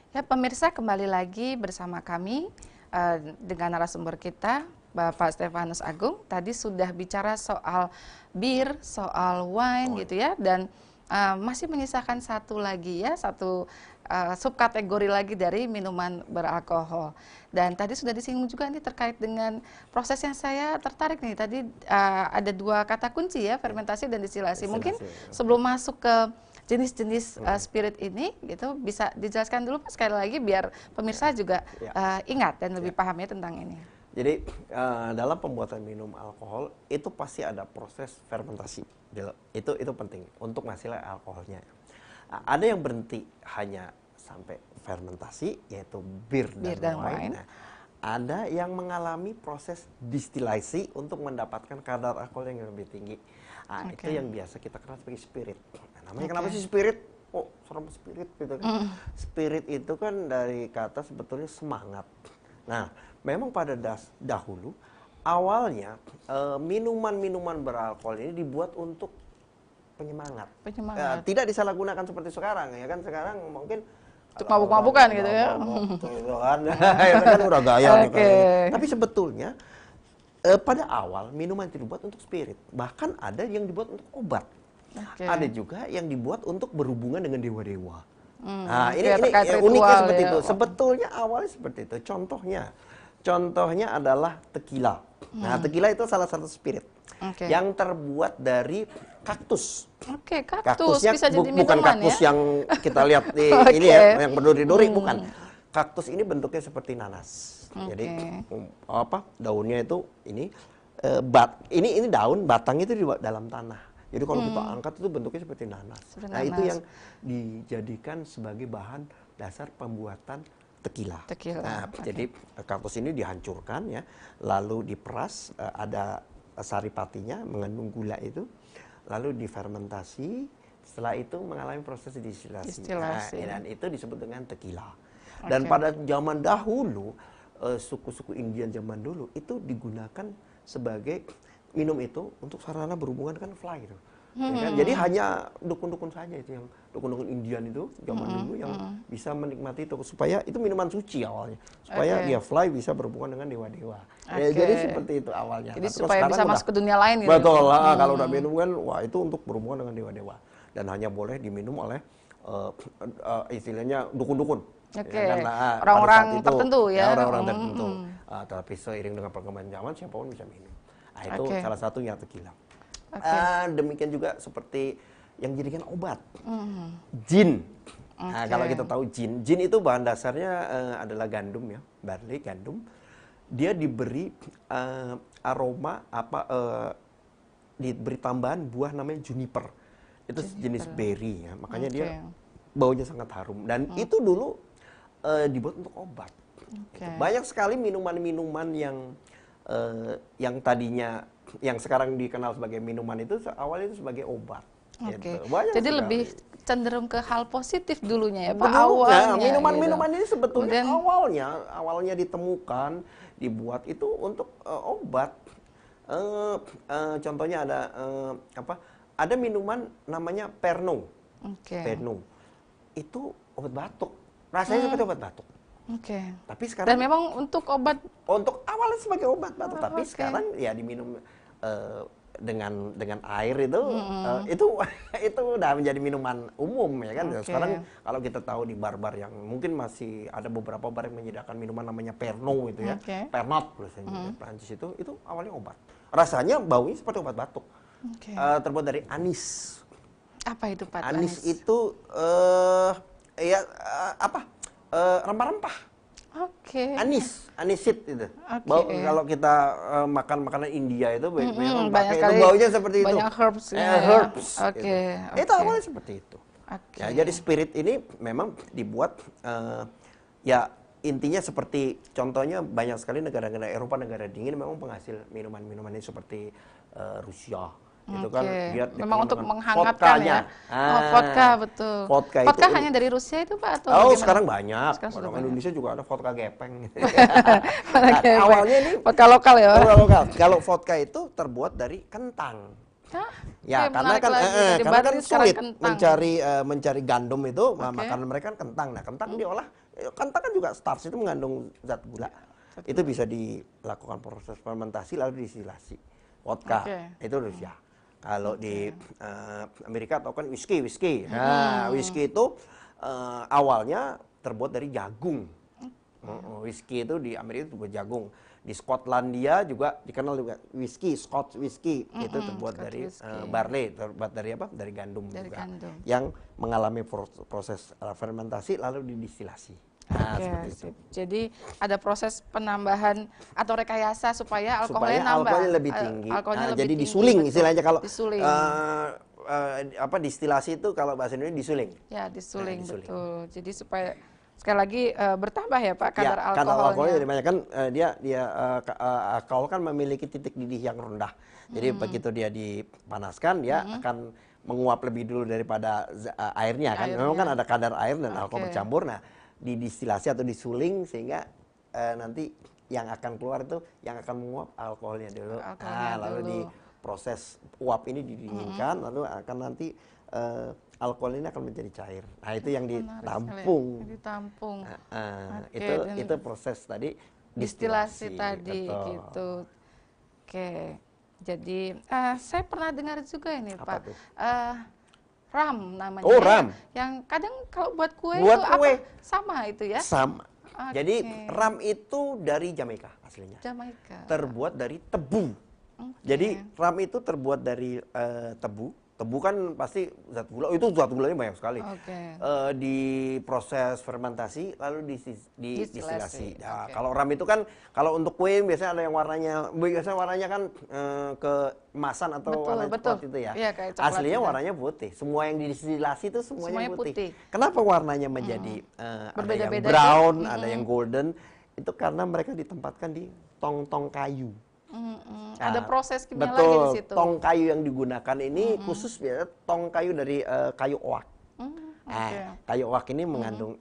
Ya, pemirsa, kembali lagi bersama kami dengan narasumber kita, Bapak Stefanus Agung. Tadi sudah bicara soal bir, soal wine gitu ya, dan masih menyisakan satu lagi ya, satu subkategori lagi dari minuman beralkohol. Dan tadi sudah disinggung juga nih terkait dengan proses yang saya tertarik nih. Tadi ada 2 kata kunci ya, fermentasi dan distilasi. Mungkin sebelum masuk ke jenis-jenis spirit ini gitu, bisa dijelaskan dulu Pak sekali lagi biar pemirsa juga ingat dan lebih paham ya tentang ini. Jadi dalam pembuatan minum alkohol itu pasti ada proses fermentasi. Itu penting untuk menghasilkan alkoholnya. Ada yang berhenti hanya sampai fermentasi, yaitu bir dan wine. Nah, ada yang mengalami proses distilasi untuk mendapatkan kadar alkohol yang lebih tinggi. Itu yang biasa kita kenal sebagai spirit. Nah, namanya kenapa sih spirit? Oh, serem spirit gitu kan. Spirit itu kan dari kata sebetulnya semangat. Nah, memang pada dahulu awalnya minuman-minuman beralkohol ini dibuat untuk penyemangat. Tidak disalahgunakan seperti sekarang ya kan. Sekarang mungkin untuk mabuk-mabukan gitu ya. Itu kan, itu kan udah gaya. Tapi sebetulnya pada awal minuman itu dibuat untuk spirit. Bahkan ada yang dibuat untuk obat. Ada juga yang dibuat untuk berhubungan dengan dewa-dewa. Nah, ini uniknya seperti itu. Sebetulnya awalnya seperti itu. Contohnya adalah tequila. Nah, tequila itu salah satu spirit yang terbuat dari kaktus. Kaktusnya bisa jadi bukan kaktus ya? Yang kita lihat di ini ya, yang berduri-duri, bukan. Kaktus ini bentuknya seperti nanas. Jadi daunnya itu ini ini daun, batang itu di dalam tanah. Jadi kalau kita angkat itu bentuknya seperti nanas. Itu yang dijadikan sebagai bahan dasar pembuatan tequila. Nah, jadi kaktus ini dihancurkan ya, lalu diperas, ada saripatinya mengandung gula itu, lalu difermentasi, setelah itu mengalami proses distilasi. Dan itu disebut dengan tequila. Dan pada zaman dahulu, suku-suku Indian zaman dulu itu digunakan sebagai minum itu untuk sarana berhubungan dengan fly itu. Ya kan? Jadi hanya dukun-dukun saja itu yang dukun-dukun Indian itu zaman dulu yang bisa menikmati itu, supaya itu minuman suci awalnya, supaya dia fly bisa berhubungan dengan dewa-dewa. Jadi seperti itu awalnya. Jadi supaya bisa masuk ke dunia lain gitu. Betul lah, kalau udah minum kan, wah itu untuk berhubungan dengan dewa-dewa dan hanya boleh diminum oleh istilahnya dukun-dukun. Orang-orang tertentu ya. Orang-orang tertentu. Tapi seiring dengan perkembangan zaman siapapun bisa minum. Itu salah satunya tequila. Demikian juga seperti yang dijadikan obat, gin. Nah, kalau kita tahu gin itu bahan dasarnya adalah gandum ya, barley, gandum. Dia diberi aroma diberi tambahan buah namanya juniper. Itu jenis berry ya, makanya dia baunya sangat harum. Dan itu dulu dibuat untuk obat. Banyak sekali minuman-minuman yang tadinya, yang sekarang dikenal sebagai minuman itu awalnya itu sebagai obat. Gitu. Jadi sekali. Lebih cenderung ke hal positif dulunya ya Pak, awalnya. Minuman-minuman ini sebetulnya awalnya ditemukan, dibuat itu untuk obat. Contohnya ada minuman namanya Pernod. Pernod itu obat batuk. Rasanya seperti obat batuk. Tapi sekarang dan memang untuk obat, untuk awalnya sebagai obat batuk, tapi sekarang ya diminum dengan air itu udah menjadi minuman umum ya kan. Sekarang kalau kita tahu di bar-bar yang mungkin masih ada beberapa bar yang menyediakan minuman namanya Pernod itu ya, Pernod biasanya Prancis itu awalnya obat. Rasanya baunya seperti obat batuk. Terbuat dari anis. Apa itu Pak? Anis itu rempah-rempah. Anisit itu. Kalau kita makan makanan India itu banyak itu baunya seperti itu. Banyak herbs. Itu awalnya seperti itu. Ya, jadi spirit ini memang dibuat ya intinya seperti contohnya banyak sekali negara-negara Eropa, negara dingin memang penghasil minuman-minuman ini seperti Rusia. Itu kan dia memang untuk menghangatkan ya. Vodka betul. Vodka hanya dari Rusia itu Pak atau bagaimana? Sekarang banyak. Orang Indonesia juga ada vodka gepeng. Awalnya ini vodka lokal ya. Kalau vodka itu terbuat dari kentang. Ya, karena kan sulit mencari gandum itu, makanan mereka kan kentang. Nah, kentang diolah, kentang kan juga starch itu mengandung zat gula. Itu bisa dilakukan proses fermentasi lalu distilasi. Vodka itu Rusia. Kalau di Amerika atau kan whisky. Nah, whisky itu awalnya terbuat dari jagung. Whisky itu di Amerika itu terbuat jagung. Di Skotlandia juga dikenal juga whisky, Scotch whisky. Itu terbuat dari barley, terbuat dari apa? Dari gandum juga. Yang mengalami proses fermentasi lalu didistilasi. Oke, seperti itu. sip. Jadi ada proses penambahan atau rekayasa supaya alkoholnya Supaya nambah. alkoholnya lebih tinggi. Alkoholnya lebih Jadi tinggi, disuling betul. istilahnya kalau Disuling. distilasi itu kalau bahasa Indonesia disuling. Ya, disuling, disuling. betul. Jadi supaya sekali lagi bertambah ya Pak kadar Kadar alkoholnya alkoholnya. jadi banyak kan alkohol kan memiliki titik didih yang rendah. Jadi begitu dia dipanaskan dia akan menguap lebih dulu daripada airnya kan. Memang kan ada kadar air dan alkohol bercampur. Nah, didistilasi atau disuling sehingga nanti yang akan keluar itu yang akan menguap alkoholnya dulu. Lalu diproses uap ini didinginkan lalu akan nanti alkohol ini akan menjadi cair. Nah, itu yang ditampung. Ditampung. Itu proses tadi distilasi tadi betul. gitu. Oke. Jadi saya pernah dengar juga ini Apa Pak. tuh? Ram namanya. Oh, ram. Yang kadang kalau buat kue Buat itu kue. apa? Sama itu ya? Sama. Oke. Jadi ram itu dari Jamaika aslinya. Jamaika. Terbuat dari tebu. Jadi ram itu terbuat dari tebu. Tebu kan pasti zat gula, itu zat gulanya banyak sekali. Diproses fermentasi lalu distilasi. Nah, kalau ram itu kan kalau untuk kue biasanya ada yang warnanya kan keemasan atau warna coklat itu ya. Iya, kayak coklat aslinya gitu. warnanya putih. Semua yang distilasi itu semuanya putih. putih. Kenapa warnanya menjadi ada yang Berbeda-beda brown, ada yang golden? Itu karena mereka ditempatkan di tong-tong kayu. Ada proses kimia betul, lagi di situ. tong kayu yang digunakan ini khusus biasanya tong kayu dari kayu oak. Kayu oak ini mengandung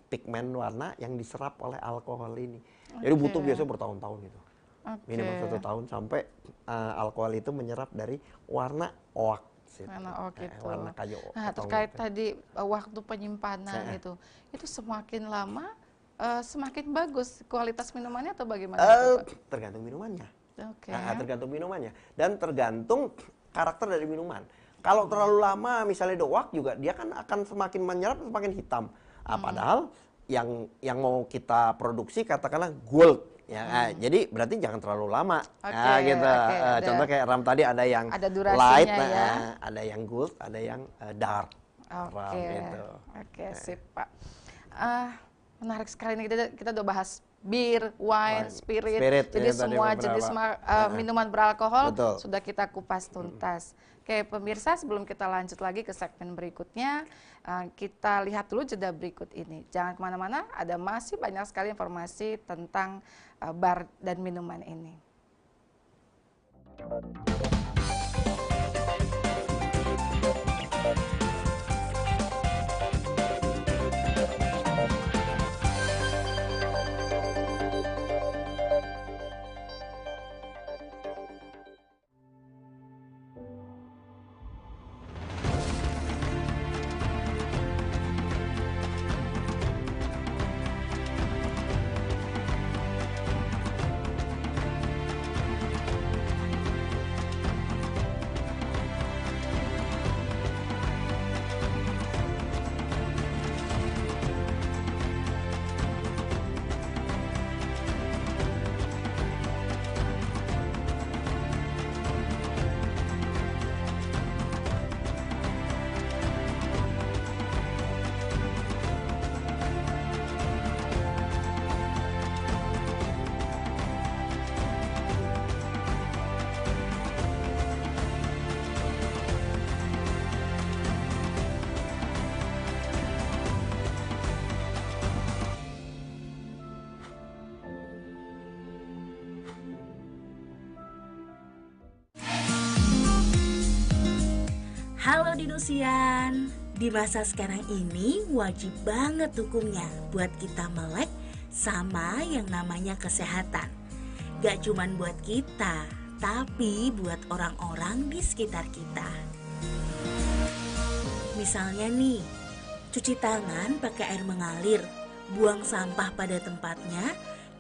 pigmen warna yang diserap oleh alkohol ini. Jadi butuh biasanya bertahun-tahun itu. Minimal 1 tahun sampai alkohol itu menyerap dari warna oak. Warna oak itu. Warna kayu. Nah, terkait tadi waktu penyimpanan itu semakin lama semakin bagus kualitas minumannya atau bagaimana? Tergantung minumannya. Oke. Tergantung minumannya dan tergantung karakter dari minuman. Kalau terlalu lama misalnya doak juga dia kan akan semakin menyerap semakin hitam. Padahal yang mau kita produksi katakanlah gold ya. Jadi berarti jangan terlalu lama. Gitu. Contoh kayak ram tadi ada yang light, ada yang gold, ada yang dark. Oke, sip Pak. Menarik sekali nih kita udah bahas bir, wine, spirit. Jadi semua jenis minuman beralkohol sudah kita kupas tuntas. Oke, pemirsa, sebelum kita lanjut lagi ke segmen berikutnya, kita lihat dulu jeda berikut ini. Jangan kemana-mana, ada masih banyak sekali informasi tentang bar dan minuman ini. Halo Dinusian, di masa sekarang ini wajib banget hukumnya buat kita melek sama yang namanya kesehatan. Gak cuman buat kita, tapi buat orang-orang di sekitar kita. Misalnya nih, cuci tangan pakai air mengalir, buang sampah pada tempatnya,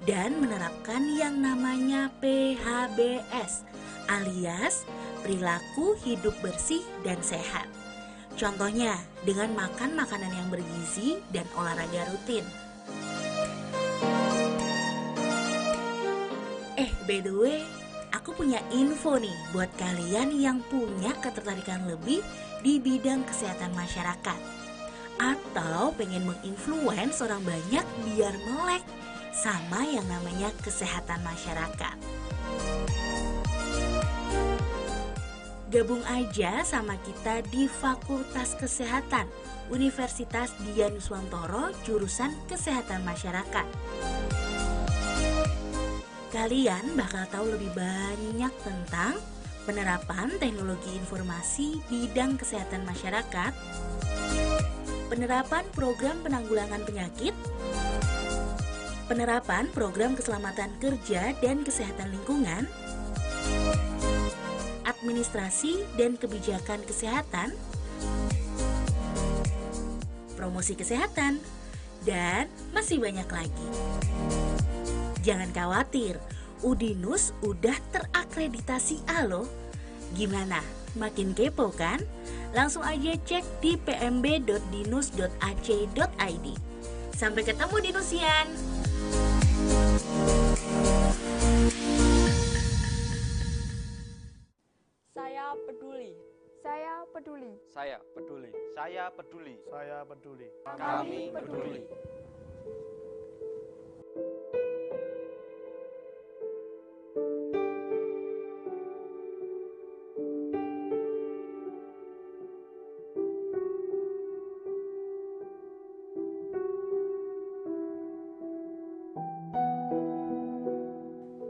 dan menerapkan yang namanya PHBS alias perilaku hidup bersih dan sehat. Contohnya dengan makan makanan yang bergizi dan olahraga rutin. By the way, aku punya info nih buat kalian yang punya ketertarikan lebih di bidang kesehatan masyarakat. Atau pengen menginfluence orang banyak biar melek sama yang namanya kesehatan masyarakat. Gabung aja sama kita di Fakultas Kesehatan Universitas Dian Nuswantoro jurusan Kesehatan Masyarakat. Kalian bakal tahu lebih banyak tentang penerapan teknologi informasi bidang kesehatan masyarakat, penerapan program penanggulangan penyakit, penerapan program keselamatan kerja dan kesehatan lingkungan, administrasi dan kebijakan kesehatan, promosi kesehatan, dan masih banyak lagi. Jangan khawatir, Udinus udah terakreditasi A loh. Gimana? Makin kepo kan? Langsung aja cek di pmb.dinus.ac.id. Sampai ketemu Dinusian! Saya peduli. Saya peduli. Saya peduli. Saya peduli. Saya peduli. Kami peduli.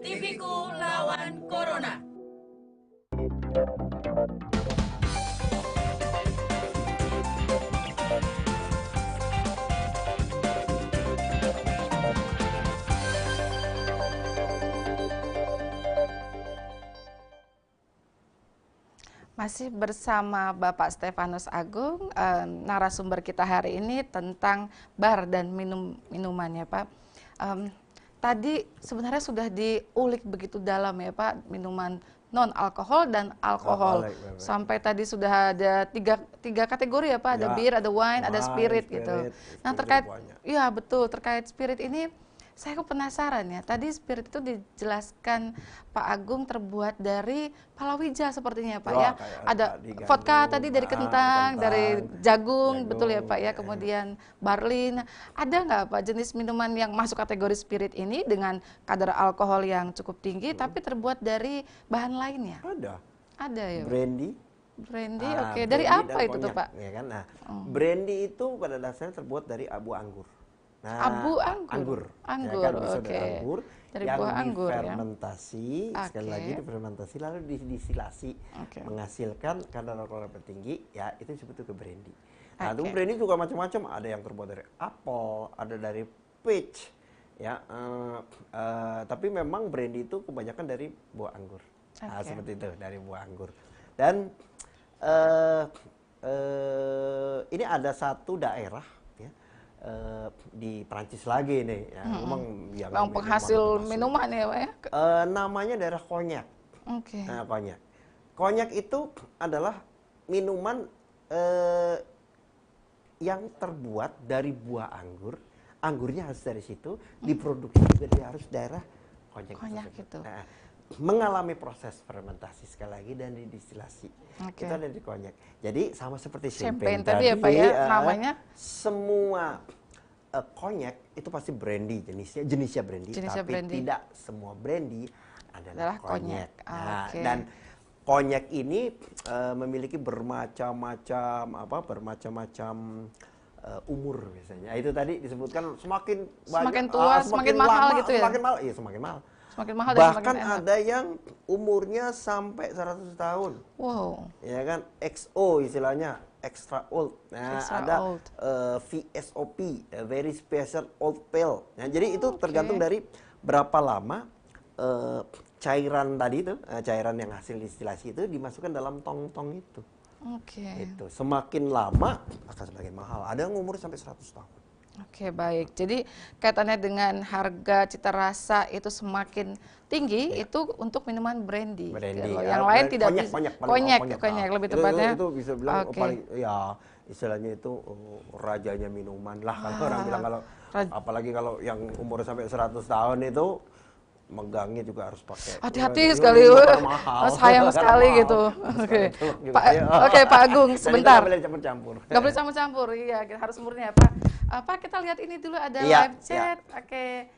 TVku lawan Corona. Masih bersama Bapak Stefanus Agung, narasumber kita hari ini tentang bar dan minuman ya Pak. Tadi sebenarnya sudah diulik begitu dalam ya Pak, minuman non alkohol dan alkohol. Sampai tadi sudah ada tiga kategori ya Pak, ada bir, ada wine, ada spirit gitu. Nah terkait, ya betul, terkait spirit ini saya kok penasaran ya. Tadi spirit itu dijelaskan Pak Agung terbuat dari palawija sepertinya Pak ya. Ada vodka tadi dari kentang, dari jagung, betul ya Pak ya. Kemudian barley. Ada nggak Pak jenis minuman yang masuk kategori spirit ini dengan kadar alkohol yang cukup tinggi tapi terbuat dari bahan lainnya? Ada ya. Brandy. Brandy, oke. Dari apa itu tuh Pak? Ya kan? Nah, brandy itu pada dasarnya terbuat dari abu anggur. Nah, abu anggur, ya kan, bisa oke. dari anggur Dari yang buah anggur ya. difermentasi, sekali lagi difermentasi lalu disilasi, menghasilkan kadar alkohol yang tinggi, ya itu disebut juga brandy. Nah, itu brandy juga macam-macam, ada yang terbuat dari apel, ada dari peach, ya. Tapi memang brandy itu kebanyakan dari buah anggur, nah, seperti itu dari buah anggur. Dan ini ada satu daerah di Prancis lagi nih, ya, memang yang penghasil minuman ya Pak ya? Namanya daerah konyak. Nah, konyak. Konyak itu adalah minuman yang terbuat dari buah anggur. Anggurnya harus dari situ, diproduksi juga harus daerah konyak. Konyak itu. Nah, mengalami proses fermentasi sekali lagi dan didistilasi. Itu ada di konyak. Jadi sama seperti champagne tadi ya Pak ya, namanya. Semua konyak itu pasti brandy jenisnya brandy, tapi brandy. tidak semua brandy adalah konyak. Nah, okay. Dan konyak ini memiliki bermacam-macam umur biasanya. Itu tadi disebutkan semakin tua, semakin mahal gitu ya. Semakin mahal, iya semakin mahal. Semakin mahal Bahkan ada yang umurnya sampai 100 tahun. Wow. Ya kan, XO istilahnya, extra old. Nah, ada VSOP, very special old pale. Nah, jadi itu tergantung dari berapa lama cairan tadi itu, cairan yang hasil distilasi itu dimasukkan dalam tong-tong itu. Itu semakin lama akan semakin mahal. Ada yang umur sampai 100 tahun. Oke, baik. Jadi kaitannya dengan harga cita rasa itu semakin tinggi itu untuk minuman brandy. Yang lain tidak bisa. Konyak lebih tepatnya. Itu bisa bilang paling ya istilahnya itu rajanya minuman lah kalau orang bilang, kalau apalagi kalau yang umur sampai 100 tahun itu megangnya juga harus pakai. Hati-hati sekali, sayang sekali gitu. Oke, Pak Agung, sebentar. Nggak boleh campur-campur. Nggak boleh campur-campur, iya, kita harus murni ya Pak. Pak, kita lihat ini dulu ada live chat. Oke,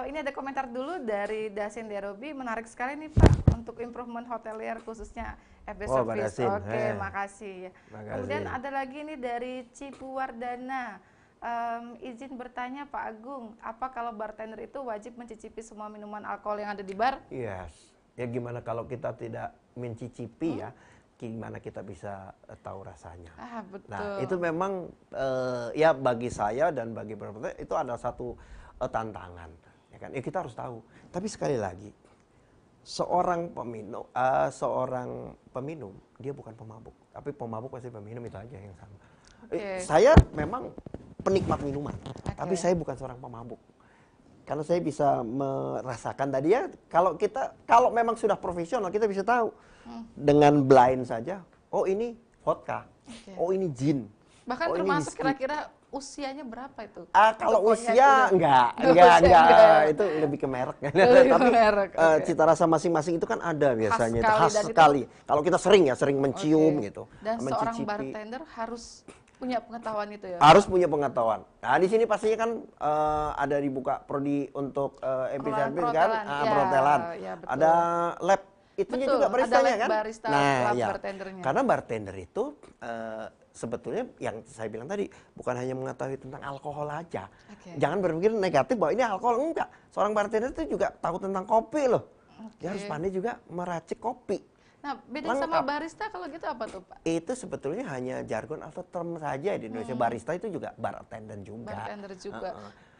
ini ada komentar dulu dari Dasin Derobi, menarik sekali nih Pak untuk improvement hotelier khususnya FB Service. Oke, makasih. Kemudian ada lagi nih dari Cipu Wardana. Izin bertanya Pak Agung, apa kalau bartender itu wajib mencicipi semua minuman alkohol yang ada di bar? Yes. Ya gimana kalau kita tidak mencicipi ya, gimana kita bisa tahu rasanya. Betul. Nah itu memang ya bagi saya dan bagi bartender itu adalah satu tantangan. Ya kan? Ya kita harus tahu. Tapi sekali lagi, seorang peminum dia bukan pemabuk, tapi pemabuk pasti peminum, itu aja yang sama. Saya memang penikmat minuman, tapi saya bukan seorang pemabuk. Karena saya bisa merasakan tadi ya, kalau memang sudah profesional kita bisa tahu dengan blind saja. Oh ini vodka, oh ini gin. Bahkan termasuk kira-kira usianya berapa itu? Kalau usia enggak, itu lebih ke merek. Tapi cita rasa masing-masing itu kan ada biasanya, khas sekali. Kalau kita sering mencium gitu. Dan seorang bartender harus punya pengetahuan itu ya? Harus punya pengetahuan. Nah di sini pastinya kan ada dibuka prodi untuk episervice kan, perhotelan. Ya, ada lab, itunya juga baristanya kan. Barista, lab bartendernya. Karena bartender itu sebetulnya yang saya bilang tadi bukan hanya mengetahui tentang alkohol aja. Jangan berpikir negatif bahwa ini alkohol, enggak. Seorang bartender itu juga tahu tentang kopi loh. Dia harus pandai juga meracik kopi. Nah, beda sama barista kalau gitu apa tuh Pak? Itu sebetulnya hanya jargon atau term saja di Indonesia. Barista itu juga bartender juga. Bartender juga.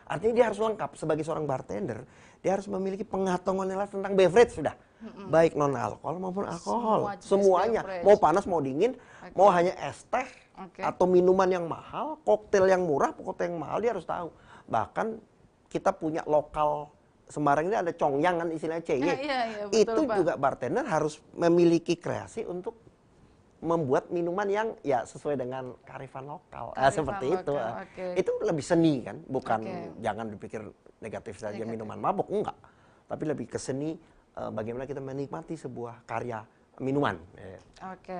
Artinya dia harus lengkap sebagai seorang bartender. Dia harus memiliki pengetahuan tentang beverage sudah. Baik non alkohol maupun alkohol. Semuanya. Mau panas mau dingin, mau hanya es teh atau minuman yang mahal, koktail yang murah, koktail yang mahal dia harus tahu. Bahkan kita punya lokal Semarang ini ada congyang kan istilahnya CY. Betul, itu Pak. juga bartender harus memiliki kreasi untuk membuat minuman yang ya sesuai dengan kearifan lokal. Seperti itu. Itu lebih seni kan, bukan jangan dipikir negatif saja minuman mabuk, enggak. Tapi lebih ke seni bagaimana kita menikmati sebuah karya minuman.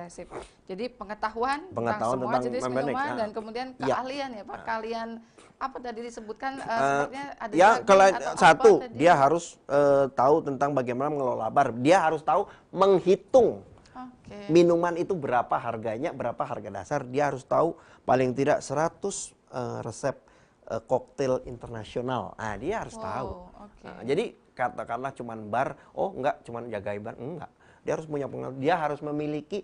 Sip. Jadi pengetahuan tentang semua jenis minuman dan kemudian keahlian ya Pak. Kalian apa tadi disebutkan sepertinya ada kalau satu dia harus tahu tentang bagaimana mengelola bar. Dia harus tahu menghitung minuman itu berapa harganya, berapa harga dasar. Dia harus tahu paling tidak 100 resep koktail internasional. Nah, dia harus tahu. Jadi katakanlah cuman bar, enggak cuman jagai bar, enggak. Dia harus punya dia harus memiliki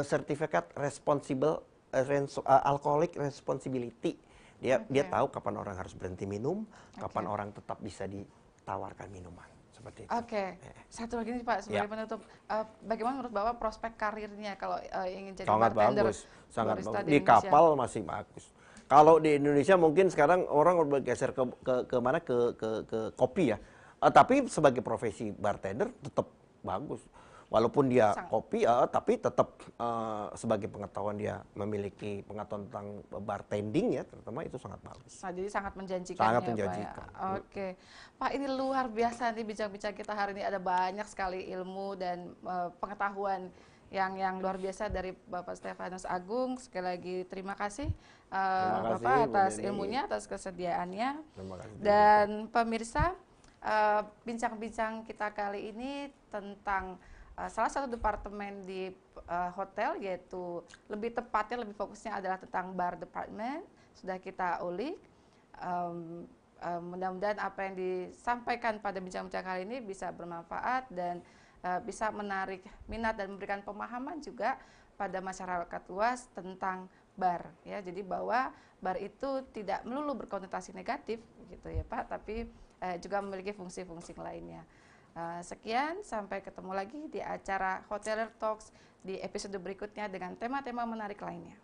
sertifikat responsible alcoholic responsibility. Dia tahu kapan orang harus berhenti minum, kapan orang tetap bisa ditawarkan minuman. Seperti itu. Satu lagi nih Pak sebagai penutup, bagaimana menurut Bapak prospek karirnya kalau ingin jadi sangat bartender? Sangat bagus. Di kapal masih bagus. Kalau di Indonesia mungkin sekarang orang bergeser ke mana ke kopi ya. Tapi sebagai profesi bartender tetap bagus. Walaupun dia kopi, tapi tetap sebagai pengetahuan dia memiliki pengetahuan tentang bartending ya, terutama itu sangat bagus. Jadi sangat menjanjikan. Sangat ya, menjanjikan. Pak, ya? Pak ini luar biasa nih bincang-bincang kita hari ini, ada banyak sekali ilmu dan pengetahuan yang luar biasa dari Bapak Stefanus Agung. Sekali lagi terima kasih, Bapak atas ilmunya, atas kesediaannya. Terima kasih. Dan pemirsa, bincang-bincang kita kali ini tentang salah satu departemen di hotel, yaitu lebih tepatnya lebih fokusnya adalah tentang bar department, sudah kita ulik. Mudah-mudahan apa yang disampaikan pada bincang-bincang kali ini bisa bermanfaat dan bisa menarik minat dan memberikan pemahaman juga pada masyarakat luas tentang bar ya. Jadi bahwa bar itu tidak melulu berkonotasi negatif gitu ya Pak, tapi juga memiliki fungsi-fungsi lainnya. Sekian, sampai ketemu lagi di acara Hotelier Talks di episode berikutnya dengan tema-tema menarik lainnya.